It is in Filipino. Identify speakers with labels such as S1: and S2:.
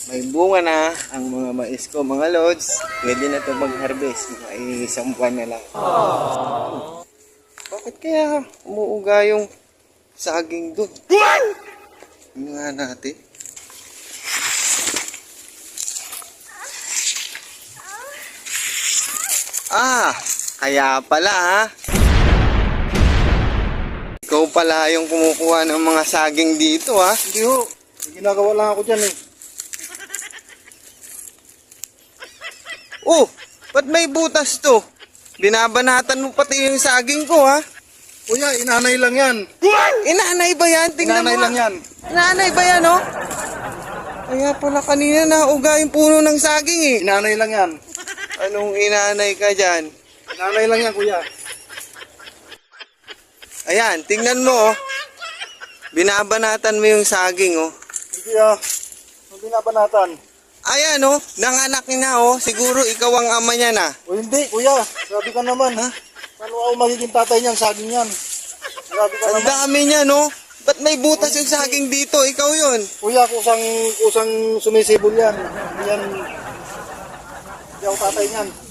S1: May bunga na ang mga mais ko, mga lods. Pwede na ito mag-harvest. Mga isang buwan na lang. Bakit kaya umuuga yung saging doon? Tingnan nga natin. Kaya pala ha. Ikaw pala yung kumukuha ng mga saging dito ha.
S2: Hindi ho. May ginagawa lang ako dyan eh.
S1: Oh, ba't may butas to? Binabanatan mo pati yung saging ko ha.
S2: Kuya, inanay lang yan.
S1: Inanay ba yan? Tingnan
S2: Inanay
S1: mo.
S2: lang yan.
S1: Inanay ba yan oh? Kaya pala kanina nauga yung puno ng saging eh.
S2: Inanay lang yan.
S1: Anong inanay ka dyan?
S2: Inanay lang yan, kuya.
S1: Ayan, tingnan mo oh. Binabanatan mo yung saging oh.
S2: Hindi ang binabanatan.
S1: Ayan oh, nanganak na oh. Siguro ikaw ang ama niya na.
S2: O hindi, kuya. Sabi ka naman.
S1: Ha?
S2: Paano ako magiging tatay niyan, saging yan? Sabi ka
S1: Ang
S2: naman.
S1: dami niya no. Ba't may butas yung saging dito? Ikaw yun.
S2: Kuya, kusang sumisibol yan. Hindi ako tatay niyan.